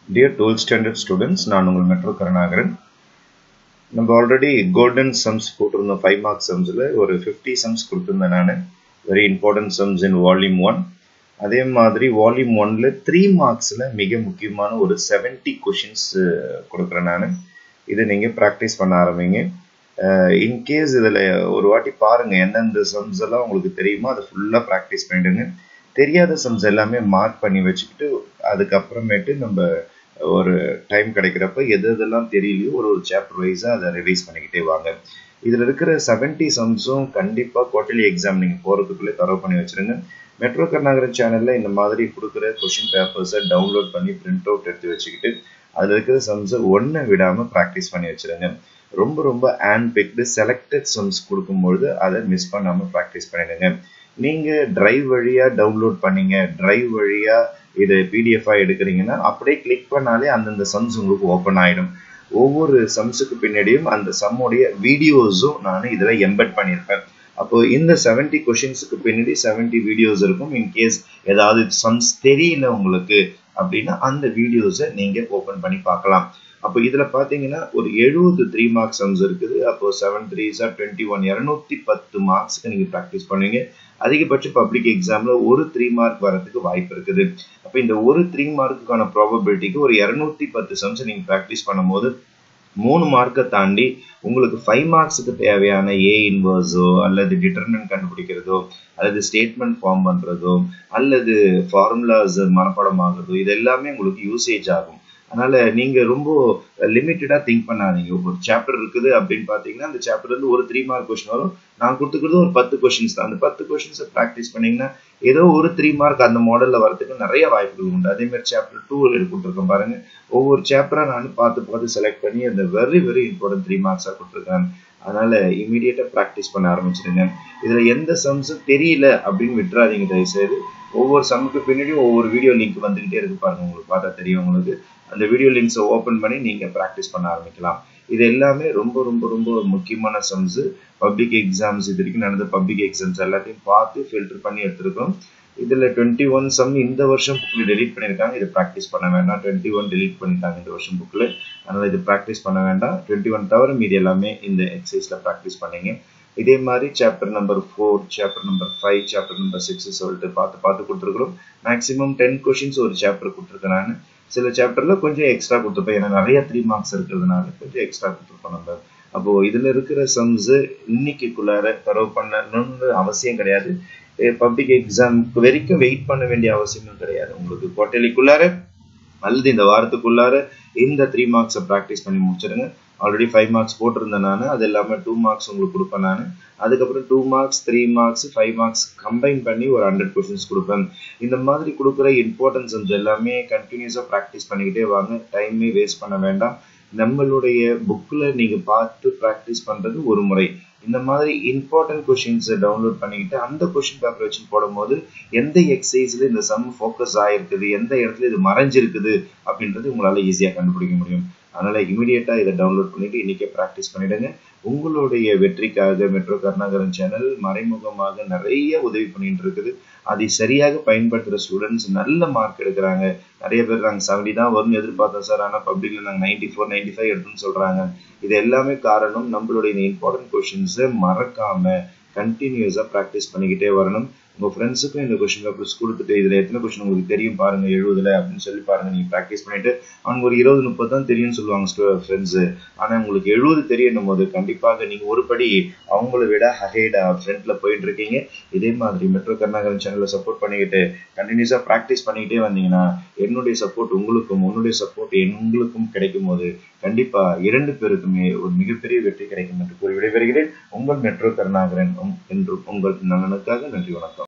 Dear 12th standard students, நான் உங்கள் metro Karunakaran. நம்ம ஆல்ரெடி கோல்டன் சம்ஸ் போட்டிருந்தோம் 5 மார்க் சம்ஸில் ஒரு 50 சம்ஸ் கொடுத்துருந்தேன் நான். Very important sums in volume 1. அதே மாதிரி வால்யூம் 1ல் 3 மார்க்ஸில் மிக முக்கியமான ஒரு 70 கொஷின்ஸ் கொடுக்குறேன் நான். இதை நீங்கள் ப்ராக்டிஸ் பண்ண ஆரம்பிங்க. இன்கேஸ் இதில் ஒரு வாட்டி பாருங்கள் எந்தெந்த சம்ஸ் எல்லாம் உங்களுக்கு தெரியுமோ அதை ஃபுல்லாக ப்ராக்டிஸ் பண்ணிவிடுங்க. தெரியாத சம்ஸ் எல்லாமே மார்க் பண்ணி வச்சுக்கிட்டு அதுக்கப்புறமேட்டு நம்ம ஒரு டைம் கிடைக்கிறப்ப எதெல்லாம் தெரியலையோ ஒரு சாப்டர் வைஸாக அதை ரிவைஸ் பண்ணிக்கிட்டே வாங்க. இதில் இருக்கிற 70 சம்ஸும் கண்டிப்பாக குவார்டர்லி எக்ஸாம் நீங்கள் போகிறதுக்குள்ளே தரவு பண்ணி வச்சுருங்க. மெட்ரோ கருணாகரன் சேனலில் இந்த மாதிரி கொடுக்குற கொஷின் பேப்பர்ஸை டவுன்லோட் பண்ணி பிரிண்ட் அவுட் எடுத்து வச்சுக்கிட்டு அதில் இருக்கிற சம்ஸை ஒன்றை விடாமல் ப்ராக்டிஸ் பண்ணி வச்சுருங்க. ரொம்ப ஹேண்ட் பிக்டு செலக்டட் சம்ஸ் கொடுக்கும்பொழுது அதை மிஸ் பண்ணாமல் ப்ராக்டிஸ் பண்ணிடுங்க. நீங்கள் டிரைவ் வழியாக டவுன்லோட் பண்ணீங்க, டிரைவ் வழியாக இதை பிடிஎஃபாக எடுக்கிறீங்கன்னா அப்படியே கிளிக் பண்ணாலே அந்தந்த சம்ஸ் உங்களுக்கு ஓப்பன் ஆகிடும். ஒவ்வொரு சம்ஸுக்கு பின்னாடியும் அந்த சம்முடைய வீடியோஸும் நான் இதில் எம்பெட் பண்ணியிருப்பேன். அப்போது இந்த 70 கொஷின்ஸுக்கு பின்னாடி 70 வீடியோஸ் இருக்கும். இன்கேஸ் ஏதாவது சம்ஸ் தெரியல உங்களுக்கு அப்படின்னா அந்த வீடியோஸை நீங்கள் ஓப்பன் பண்ணி பார்க்கலாம். அப்போ இதில் பார்த்தீங்கன்னா ஒரு 70 3 மார்க் சம்ஸ் இருக்குது. அப்போது 7 3s are 21, 210 மார்க்ஸுக்கு நீங்கள் ப்ராக்டிஸ் பண்ணுவீங்க. அதிகபட்ச பப்ளிக் எக்ஸாமில் ஒரு 3 மார்க் வரதுக்கு வாய்ப்பு இருக்குது. அப்போ இந்த ஒரு 3 மார்க்குக்கான ப்ராபபிலிட்டிக்கு ஒரு 210 சம்ஸை நீங்கள் ப்ராக்டிஸ் பண்ணும்போது 3 மார்க்கை தாண்டி உங்களுக்கு 5 மார்க்ஸுக்கு தேவையான ஏ இன்வர்ஸோ அல்லது டிட்டர்மினன்ட் கண்டுபிடிக்கிறதோ அல்லது ஸ்டேட்மெண்ட் ஃபார்ம் பண்ணுறதோ அல்லது ஃபார்முலாஸ் மனப்பாடம் ஆகுறதோ இது எல்லாமே உங்களுக்கு யூசேஜ் ஆகும். அதனால நீங்க ரொம்ப லிமிட்டடா திங்க் பண்ணாதீங்க. ஒரு சாப்டர் இருக்குது அப்படின்னு பாத்தீங்கன்னா அந்த சாப்டர்ல இருந்து ஒரு 3 மார்க் கொஸ்டின் வரும். நான் கொடுத்துக்கிறது ஒரு 10 கொஸ்டின்ஸ் தான். அந்த 10 கொஸ்டின்ஸை ப்ராக்டிஸ் பண்ணீங்கன்னா ஏதோ ஒரு 3 மார்க் அந்த மாடல்ல வரதுக்கு நிறைய வாய்ப்புகள் உண்டு. அதே மாதிரி சாப்டர் 2 கொடுத்துருக்கேன் பாருங்க. ஒவ்வொரு சாப்டரா நான் பார்த்து செலக்ட் பண்ணி அந்த வெரி இம்பார்ட்டன்ட் 3 மார்க்ஸா கொடுத்துருக்கேன். அதனால இமீடியட்டா ப்ராக்டிஸ் பண்ண ஆரம்பிச்சிடுங்க. இதுல எந்த சம்ஸும் தெரியல அப்படின்னு விட்டுறாதீங்க தயவுசெய்து. ஒவ்வொரு சம்முக்கு பின்னாடியும் ஒவ்வொரு வீடியோ லிங்க் வந்துகிட்டே இருக்கு பாருங்க. உங்களுக்கு பார்த்தா தெரியும். உங்களுக்கு அந்த வீடியோ லிங்க்ஸை ஓப்பன் பண்ணி நீங்கள் ப்ராக்டிஸ் பண்ண ஆரம்பிக்கலாம். இது எல்லாமே ரொம்ப முக்கியமான சம்ஸு. பப்ளிக் எக்ஸாம்ஸ் இது வரைக்கும் நடந்த பப்ளிக் எக்ஸாம்ஸ் எல்லாத்தையும் பார்த்து ஃபில்டர் பண்ணி எடுத்துருக்கோம். இதில் 21 சம் இந்த வருஷம் புக்கில் டெலீட் பண்ணியிருக்காங்க. இதை ப்ராக்டிஸ் பண்ண வேண்டாம். 21 டெலீட் பண்ணிட்டாங்க இந்த வருஷம் புக்கில். அதனால் இது ப்ராக்டிஸ் பண்ண வேண்டாம். 21 தவிர மீதி எல்லாமே இந்த எக்ஸசைஸில் ப்ராக்டிஸ் பண்ணீங்க. இதே மாதிரி chapter number 4, chapter number 5, chapter number 6 சொல்லிட்டு பார்த்து கொடுத்துருக்குறோம். மேக்ஸிமம் 10 கொஷின்ஸ் ஒரு சாப்டர் கொடுத்துருக்கேன் நான். சில சாப்டர்ல கொஞ்சம் எக்ஸ்ட்ரா கொடுத்துருப்பேன். ஏன்னா நிறைய 3 மார்க்ஸ் இருக்கிறதுனால கொஞ்சம் எக்ஸ்ட்ரா கொடுத்துருப்போம் நம்ம. அப்போ இதுல இருக்கிற சம்ஸ் இன்னைக்குள்ளார தரவு பண்ணணும்னு அவசியம் கிடையாது. பப்ளிக் எக்ஸாமுக்கு வரைக்கும் வெயிட் பண்ண வேண்டிய அவசியமும் கிடையாது. உங்களுக்கு குவார்டர்லிக்குள்ளார அல்லது இந்த வாரத்துக்குள்ளார இந்த 3 மார்க்ஸை ப்ராக்டிஸ் பண்ணி முடிச்சிடுங்க. ஆல்ரெடி 5 மார்க்ஸ் போட்டிருந்தேன் நான். அது இல்லாமல் 2 மார்க்ஸ் உங்களுக்கு கொடுப்பேன் நான். அதுக்கப்புறம் 2 மார்க்ஸ் 3 மார்க்ஸ் 5 மார்க்ஸ் கம்பைன் பண்ணி ஒரு 100 கொஸ்டின்ஸ் கொடுப்பேன். இந்த மாதிரி கொடுக்குற இம்பார்ட்டன்ஸ் எல்லாமே கண்டினியூஸாக ப்ராக்டிஸ் பண்ணிக்கிட்டே வாங்க. டைமே வேஸ்ட் பண்ண வேண்டாம். நம்மளுடைய புக்கில் நீங்கள் பார்த்து ப்ராக்டிஸ் பண்ணுறது ஒரு முறை. இந்த மாதிரி இம்பார்ட்டன்ட் கொஷின்ஸை டவுன்லோட் பண்ணிக்கிட்டு அந்த கொஷின் பேப்பர் வச்சு போடும்போது எந்த எக்ஸசைஸில் இந்த சம் ஃபோக்கஸ் ஆகிருக்குது, எந்த இடத்துல இது மறைஞ்சிருக்குது அப்படின்றது உங்களால் ஈஸியாக கண்டுபிடிக்க முடியும். அதனால இமீடியட்டா இதை டவுன்லோட் பண்ணிட்டு இன்னைக்கே ப்ராக்டிஸ் பண்ணிடுங்க. உங்களுடைய வெற்றிக்காக மெட்ரோ கருணாகரன் சேனல் மறைமுகமாக நிறைய உதவி பண்ணிட்டு இருக்குது. அதை சரியாக பயன்படுத்துகிற ஸ்டூடெண்ட்ஸ் நல்ல மார்க் எடுக்கிறாங்க. நிறைய பேர் நாங்கள் 70 தான் வரும்னு எதிர்பார்த்தோம் சார், ஆனால் பப்ளிக்ல நாங்கள் 94 95 எடுத்துன்னு சொல்றாங்க. இது எல்லாமே காரணம் நம்மளுடைய இந்த இம்பார்ட்டன்ட் கொஷின்ஸை மறக்காம கண்டினியூஸாக ப்ராக்டிஸ் பண்ணிக்கிட்டே வரணும். உங்கள் ஃப்ரெண்ட்ஸுக்கும் இந்த கொஷின் பேப்பர்ஸ் கொடுத்துட்டு இதில் எத்தனை கொஷின் உங்களுக்கு தெரியும் பாருங்க 70 அப்படின்னு சொல்லி பாருங்க. நீங்கள் ப்ராக்டிஸ் பண்ணிட்டு அவங்க ஒரு 20 30 தான் தெரியும்னு சொல்லுவாங்க ஃப்ரெண்ட்ஸு. ஆனால் உங்களுக்கு 70 தெரியணும் போது கண்டிப்பாக நீங்கள் ஒரு படி அவங்கள விட ஹெடா ஃப்ரண்ட்ல போயிட்டு இருக்கீங்க. இதே மாதிரி மெட்ரோ கருணாகரன் சேனலை சப்போர்ட் பண்ணிக்கிட்டு கண்டினியூஸாக ப்ராக்டிஸ் பண்ணிக்கிட்டே வந்தீங்கன்னா என்னுடைய சப்போர்ட் உங்களுக்கும் உன்னுடைய சப்போர்ட் எங்களுக்கும் கிடைக்கும் போது கண்டிப்பாக 2 பேருக்குமே ஒரு மிகப்பெரிய வெற்றி கிடைக்கும் என்று கூறி விடைபெறுகிறேன். உங்கள் மெட்ரோ கருணாகரன். என்று உங்கள் நலனுக்காக. நன்றி, வணக்கம்.